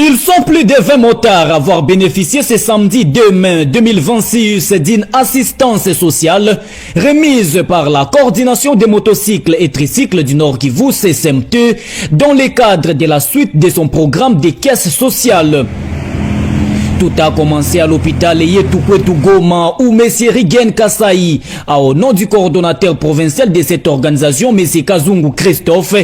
Ils sont plus de 20 motards à avoir bénéficié ce samedi 2 mai 2026 d'une assistance sociale remise par la coordination des motocycles et tricycles du Nord Kivu CSMT dans le cadre de la suite de son programme des caisses sociales. Tout a commencé à l'hôpital Yetukwetu Goma où M. Rigen Kasai, au nom du coordonnateur provincial de cette organisation, M. Kazungu Christophe,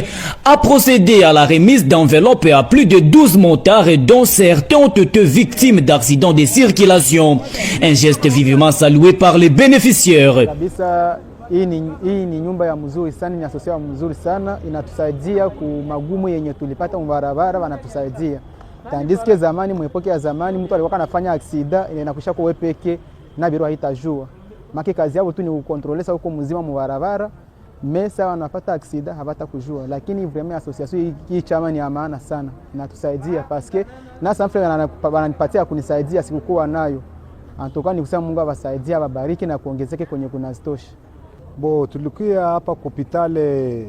a procédé à la remise d'enveloppes à plus de 12 motards dont certains ont été victimes d'accidents de circulation. Un geste vivement salué par les bénéficiaires. Hii ni nyumba ya mzuri sana, ni asosiwa mzuri sana, inatusaidia ku magumu yenye tulipata mbarabara, wanatusaidia. Tandiske zamani mwepoke ya zamani mtu alikuwa anafanya aksida inakusha kwa peke na biro haitajua. Maki kazi yao tu ni kukontrolesa huko mzima mbarabara, mesa wanapata aksida habata kujua. Lakini vraiment association hii chama ni maana sana, inatusaidia paske na samfre wananipatia kunisaidia sikukuwa nayo. Anatoka ni kusema Mungu awasaidia, wabariki na kuongezeke kwenye kunazitosha. Bo tulikuwa hapa hospitali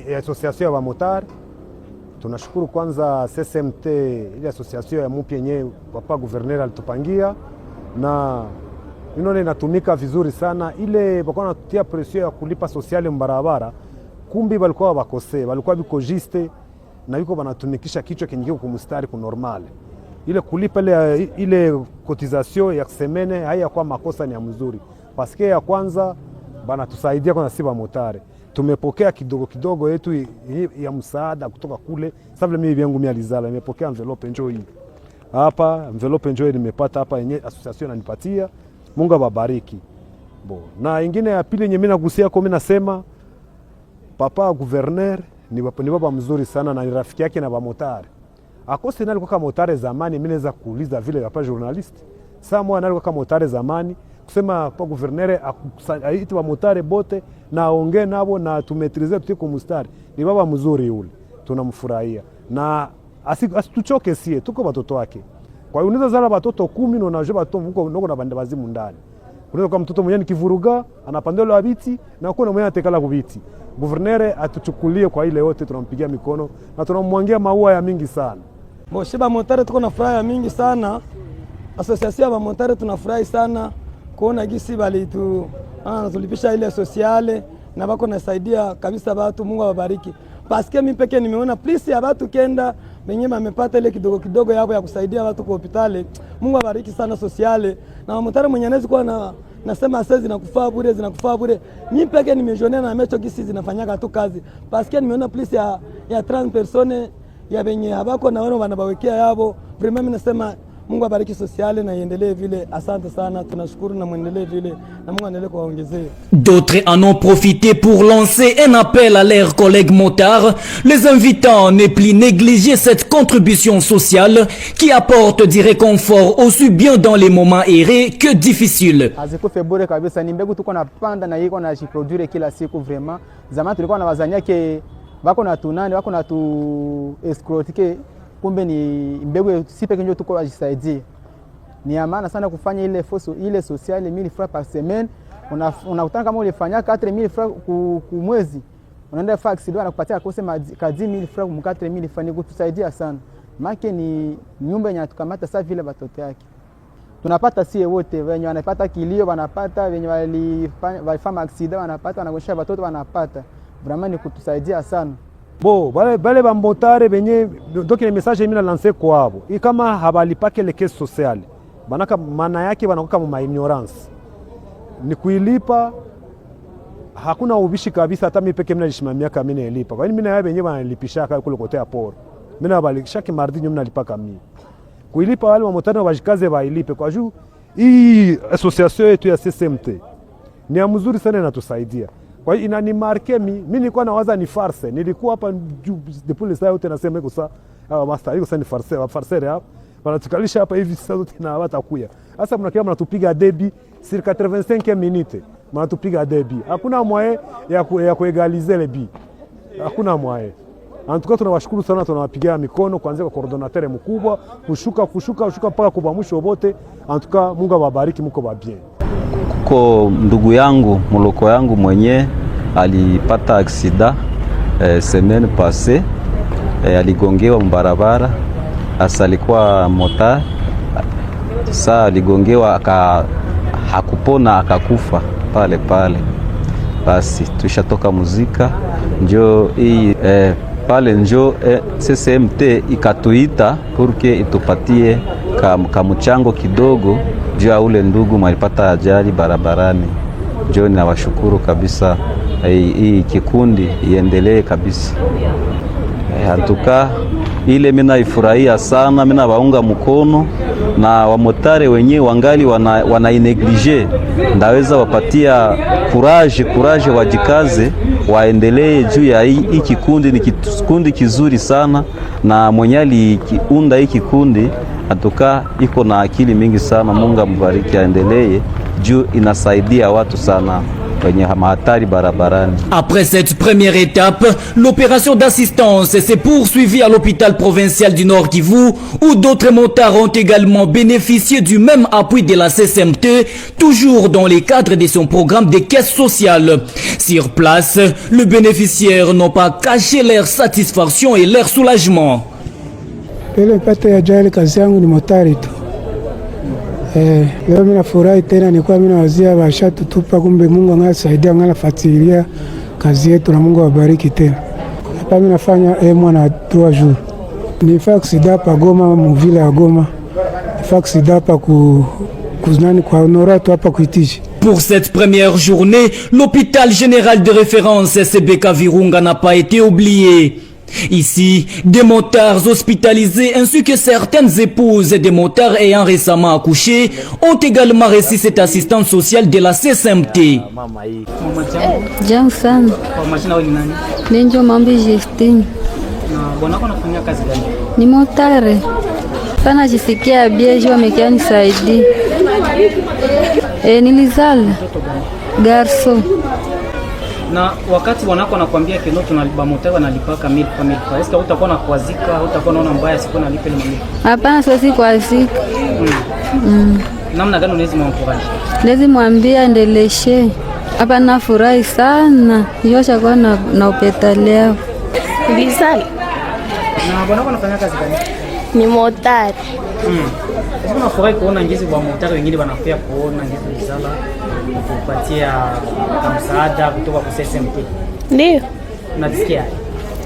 ya association ya motari. Tunashukuru kwanza CSMT, ile association ya mpya yenyewe papa gouverneur alitupangia na inaona inatumika vizuri sana. Ile bakona tutia pression ya kulipa sociale mbarabara, kumbi walikuwa bakose, walikuwa biko juste na yuko banatumikisha kichwa kinyiko kumstari ku normal. Ile kulipa ile cotisation ya semene haya kwa makosa ni ya mzuri. Paske ya kwanza bana tusaidia kwa nasiba motare. Tumepokea kidogo kidogo yetu ya msaada kutoka kule. Sababu mimi vyangu mimi alizala nimepokea envelope njoo hii. Hapa envelope njoo nimepata hapa yenye association inanipatia. Mungu awabariki. Bo. Na ingine ya pili yenye mimi nagusia kwa mimi nasema papa gouverneur ni baba mzuri sana na ni rafiki yake na bamotari. Akose nalikuwa kama motari zamani, mimi naweza kuuliza vile hapa journalist. Sasa mwa nalikuwa kama motari zamani kusema pa gouverneur aiti wa motari bote na aongee nabo na tumetrize tutiko mustari. Ni baba mzuri yule. Tunamfurahia. Na asituchoke sie tuko watoto wake. Kwa hiyo unaweza zala watoto 10 na unajua watoto huko noko na bande bazimu ndani. Unaweza kama mtoto mwenyewe kivuruga anapandelo wa biti na uko na mwenyewe atekala kubiti. Gouverneur atuchukulie kwa ile yote, tunampigia mikono na tunamwangia maua ya mingi sana. Shiba motari tuko na furaha mingi sana. Association ya motari tunafurahi sana kuona gisi bali tulipisha ile sociale na bako nasaidia kabisa watu. Mungu awabariki. Paske mimi peke nimeona please ya watu kenda wenyewe wamepata ile kidogo kidogo yao ya kusaidia watu kwa hospitali. Mungu awabariki sana sociale na motari mwenye anaweza kuwa nasema sasa zinakufaa bure. Mimi peke nimejionea na mecho gisi zinafanyaka tu kazi. Paske nimeona please ya 30 persone ya benye habako na wao wanabawekea yabo. Vraiment mimi nasema Mungu abariki sociale na iendelee vile. Asante sana, tunashukuru na muendelee vile na Mungu aendelee kuwaongezea. D'autres en ont profité pour lancer un appel à leurs collègues motards, les invitant à ne plus négliger cette contribution sociale qui apporte du réconfort aussi bien dans les moments aérés que difficiles. Azikufe bure kabisa, ni mbegu tuko napanda na yiko na jiproduire kila siku vraiment. Zamani tulikuwa na wazania ke wako na tunani, wako na tu escrotike, kumbe ni mbegu si peke njoo tuko wajisaidia. Ni amana sana kufanya ile sociale 1000 francs par semaine. Unakutana kama ulifanya 4000 francs ku mwezi. Unaenda fax ndio anakupatia kose ka 10000 francs mu 4000 francs, kutusaidia sana. Make ni nyumba yenye tukamata sasa vile watoto yake. Tunapata sie wote, wenye wanapata kilio wanapata, wenye walifanya accident wanapata, wanagosha watoto wanapata. Vraiment ni kutusaidia sana. Bo, bale bambotare benye donc ile message mimi na lancer kwabo. Kama habalipake le caisse sociale. Banaka maana yake wanakuwa kama ignorance. Ni kuilipa hakuna ubishi kabisa. Hata mimi peke mimi nalishimamia kama mimi nilipa. Kwa nini mimi na yeye wenyewe wanalipisha kule kote ya poro. Mimi nabalikisha kimardi nyuma nalipaka mimi. Kuilipa wale wamotari wajikaze bailipe kwa juu hii association yetu ya CSMT ni ya mzuri sana, inatusaidia. Kwa hiyo inanimarke mimi nilikuwa nawaza ni farce. Nilikuwa hapa depuis le saa yote nasema iko saa master iko saa ni farce hapa. Wanatukalisha hapa hivi sasa zote na watakuya. Sasa mnakia mnatupiga debi sur 85 minutes. Mnatupiga debi. Hakuna moyen ya kuegaliser le bi. Hakuna moyen. En tout cas tunawashukuru sana, tunawapigia mikono kuanzia kwa coordinateur mkubwa kushuka mpaka kwa mwisho wote. En tout cas Mungu awabariki, mko ba bien. Kuko ndugu yangu muloko yangu mwenye alipata aksida semaine passée, aligongewa mbarabara alikuwa mota, saa aligongewa hakupona akakufa pale pale. Basi tushatoka muzika njo hii pale njo CCMT ikatuita purke itupatie kamuchango kidogo juu ya ule ndugu malipata ajali barabarani. Njo ninawashukuru kabisa, hii kikundi iendelee kabisa. Antuka ile mina ifurahia sana, mina waunga mkono na wamotare wenye wangali wanaineglige, ndaweza wapatia courage wajikaze, waendelee juu ya hii kikundi. Ni kikundi kizuri sana, na mwenye aliunda hii kikundi antuka iko na akili mingi sana. Mungu ambariki, aendelee juu inasaidia watu sana. Après cette première étape, l'opération d'assistance s'est poursuivie à l'hôpital provincial du Nord Kivu, où d'autres motards ont également bénéficié du même appui de la CCMT, toujours dans le cadre de son programme de caisse sociale. Sur place, les bénéficiaires n'ont pas caché leur satisfaction et leur soulagement. Leo mina furahi tena, nilikuwa mina wazia washatutupa, kumbe Mungu angasaidia, anganafuatilia kazi yetu na Mungu awabariki tena. Hapa mina fanya mwana 3 jours. Nifaa kusida pa Goma, muvile ya Goma. Nifaa kusida pa kuznani kwa honoratu hapa kuitishi. Pour cette première journée, l'hôpital général de référence SBK Virunga n'a pas été oublié. Ici, des motards hospitalisés ainsi que certaines épouses des motards ayant récemment accouché ont également reçu cette assistance sociale de la CCMT. Jambo sana. Ninjo Mambi Justine. Ni motare. Sana jisikia bieji wamekia nisaidi. Nilizala garso. Na wakati wanako nakwambia kino tunalipa motari wanalipaka 1000 kwa 1000. Eske utakuwa na kuazika, utakuwa naona mbaya siku na lipe ile 1000? Hapana, siwezi kuazika. Namna gani unaweza mwampuraje? Naweza mwambia endeleshe. Hapa nafurahi sana. Yosha kwa na hospitali yao. Bizali. Na bwana anafanya kazi gani? Ni motari. Sasa nafurahi kuona ngizi wa motari wengine wanafia kuona ngizi bizala kupatia msaada kutoka kwa CCMT. Ndio. Unasikia?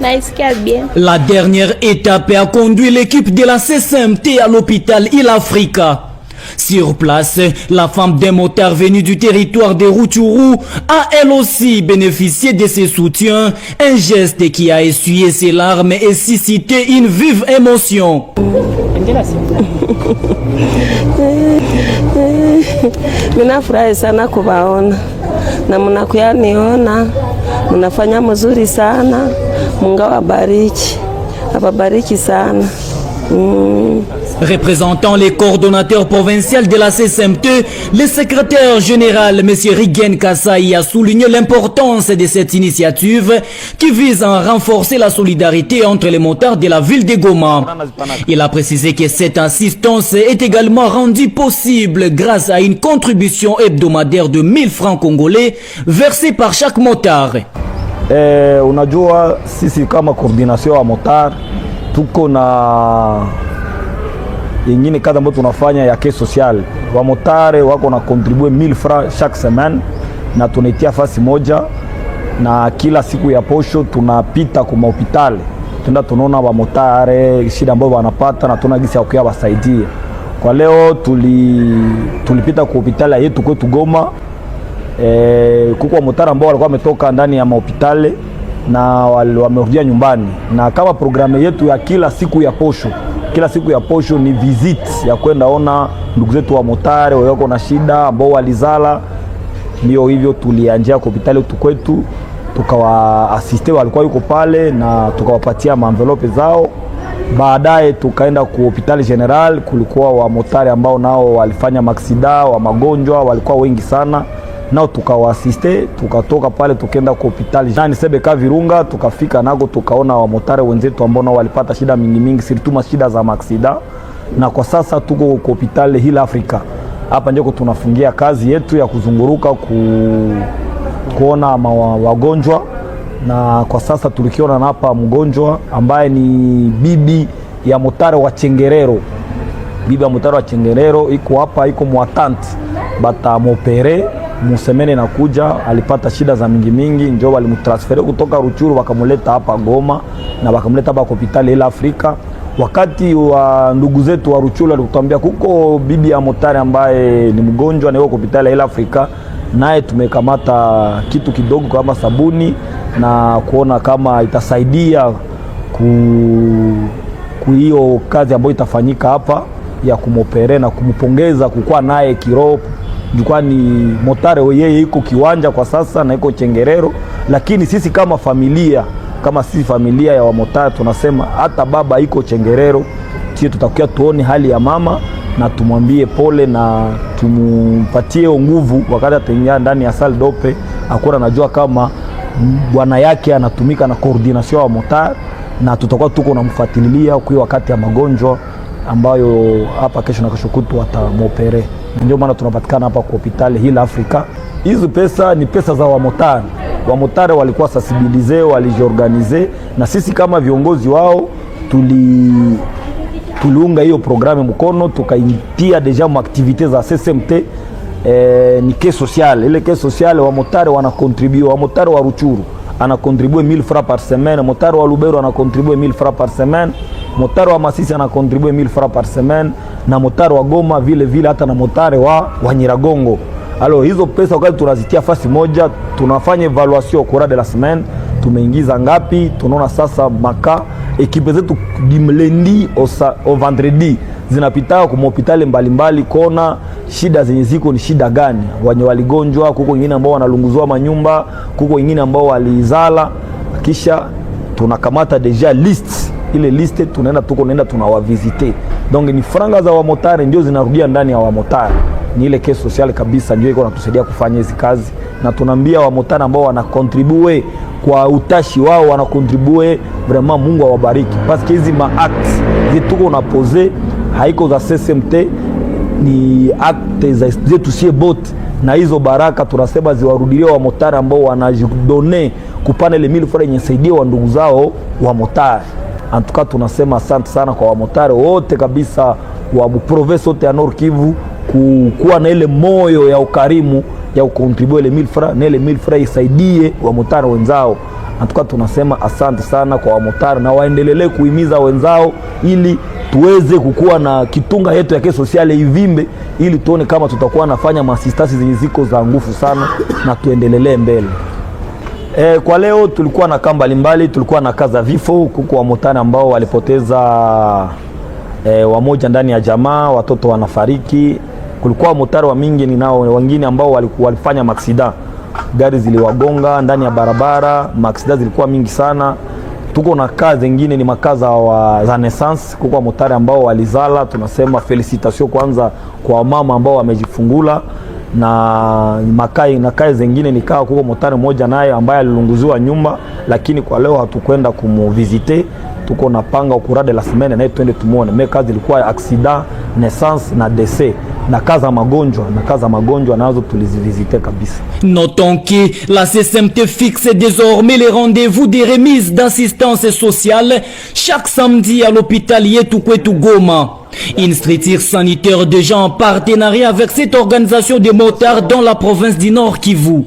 Naisikia bien. La dernière étape a conduit l'équipe de la CCMT à l'hôpital Il Africa. Sur place, la femme d'un motard venu du territoire de Rutshuru a elle aussi bénéficié de ses soutiens, un geste qui a essuyé ses larmes et suscité une vive émotion. Ninafurahi sana kuwaona na mnakuya niona, mnafanya mzuri sana. Mungu awabariki sana. Représentant les coordonnateurs provinciaux de la CCMT, le secrétaire général M. Rigen Kasai a souligné l'importance de cette initiative qui vise à renforcer la solidarité entre les motards de la ville de Goma. Il a précisé que cette assistance est également rendue possible grâce à une contribution hebdomadaire de 1000 francs congolais versée par chaque motard. Unajua sisi kama coordination wa motar tuko na yengine kazi ambayo tunafanya ya caisse sociale. Wa motare wako na contribue 1000 francs chaque semaine, na tunaitia fasi moja, na kila siku ya posho tunapita kwa hospitali. Tunaona wa motare shida ambayo wanapata na tunagisi ya kuya wasaidia. Kwa leo tulipita kwa hospitali yetu kwetu Goma. Kuko motare ambao walikuwa wametoka ndani ya hospitali na wamerudia nyumbani, na kama programu yetu ya kila siku ya posho ni visit ya kwenda ona ndugu zetu wa motare wako na shida ambao walizala. Ndio hivyo tulianjia kwa hospitali kwetu, tukawaasiste walikuwa yuko pale na tukawapatia envelope zao. Baadaye tukaenda kwa hospitali general, kulikuwa wa motare ambao nao walifanya maksida wa magonjwa, walikuwa wengi sana, nao tukawaasiste. Tukatoka pale tukaenda kwa hospitali nani SBK Virunga, tukafika nako tukaona wa motare wenzetu ambao nao walipata shida mingi sirtuma shida za maksida, na kwa sasa tuko kwa hospitali Il Africa. Hapa ndio tunafungia kazi yetu ya kuzunguruka kuona wagonjwa, na kwa sasa tulikiona hapa mgonjwa ambaye ni bibi ya motare wa Chengerero. Bibi ya motare wa Chengerero iko hapa, iko muatanti bata mopere musemene na kuja, alipata shida za mingi, njoo walimutransfere kutoka Ruchuru wakamuleta hapa Goma na wakamuleta hapa hospitali ila Afrika. Wakati wa ndugu zetu wa Ruchuru walituambia kuko bibi ya motare ambaye ni mgonjwa na yuko hospitali ila Afrika, naye tumekamata kitu kidogo kama sabuni na kuona kama itasaidia ku hiyo kazi ambayo itafanyika hapa ya kumopere na kumpongeza kukua naye kiroho. Jukwani motare yeye iko kiwanja kwa sasa na iko Chengerero, lakini sisi kama familia, kama sisi familia ya wamotare tunasema hata baba iko Chengerero, sisi tutakuwa tuone hali ya mama na tumwambie pole na tumupatie nguvu wakati ataingia ndani ya salle dope. Akora najua kama bwana yake anatumika na coordination wa motare na tutakuwa tuko namfuatilia kwa wakati ya magonjwa ambayo hapa kesho na kesho kutu watamopere. Ndio maana tunapatikana hapa kwa hospitali hii Afrika. Hizo pesa ni pesa za wamotare. Wamotare walikuwa sensibilize, walijiorganize na sisi kama viongozi wao tuliunga hiyo programu mkono, tukaitia deja mu activite za CSMT. Ni caisse sociale. Ile caisse sociale wamotare wana contribue, wamotare wa Ruchuru ana contribue 1000 francs par semaine, motare wa Lubero ana contribue 1000 francs par semaine, motare wa Masisi ana contribue 1000 francs par semaine, na motare wa Goma vile hata na motare wa Nyiragongo. Alors hizo pesa wakati tunazitia fasi moja, tunafanya evaluation au cours de la semaine, tumeingiza ngapi, tunaona sasa maka ekipe zetu dimlendi au vendredi zinapita kwa hospitali mbalimbali kona shida zenye ziko ni shida gani, wenye waligonjwa, kuko wengine ambao wanalunguzwa manyumba, kuko wengine ambao walizala, kisha tunakamata deja list. Ile liste tunaenda tunawavisite. Donc ni franga za wamotare ndio zinarudia ndani ya wamotare. Ni ile caisse sociale kabisa ndio iko natusaidia kufanya hizi kazi, na tunaambia wamotare ambao wana contribue kwa utashi wao, wana contribue vraiment, Mungu awabariki parce que hizi ma acts zetuko na poser haiko za CSMT, ni acte zetu sie bot, na hizo baraka tunasema ziwarudilie wa motare ambao wanajidone kupana ile 1000 francs yenye saidia wa ndugu zao wa motare. Antuka tunasema asante sana kwa wa motare wote kabisa wa province yote ya Nord Kivu kuwa na ile moyo ya ukarimu ya ukontribue ile 1000 francs, na ile 1000 francs isaidie wa motare wenzao. Antuka tunasema asante sana kwa wa motare na waendelee kuhimiza wenzao ili tuweze kukua na kitunga yetu ya caisse sociale ivimbe, ili tuone kama tutakuwa nafanya masistasi zenye ziko za nguvu sana na tuendelelee mbele. Kwa leo tulikuwa na kamba mbalimbali, tulikuwa na kaza vifo kuko wa motare ambao walipoteza wamoja ndani ya jamaa, watoto wanafariki. Kulikuwa motare wa mingi ninao wengine ambao walifanya maksida, gari ziliwagonga ndani ya barabara, maksida zilikuwa mingi sana. Tuko na kazi zingine ni makaza za naissance, kuko motare ambao walizala, tunasema felicitation kwanza kwa mama ambao wamejifungula, na kazi zingine ni kaa kuko motare moja naye ambaye alilunguziwa nyumba, lakini kwa leo hatukwenda kumuvisite, tuko na panga au cours de la semaine na twende tumuone. Mais kazi ilikuwa accident, naissance na décès, na kaza magonjwa nazo tulizivisite kabisa. Notons que la CSMT fixe désormais les rendez-vous des remises d'assistance sociale chaque samedi à l'hôpital Yetu Kwetu Goma. Une structure sanitaire déjà en partenariat avec cette organisation de motards dans la province du Nord Kivu.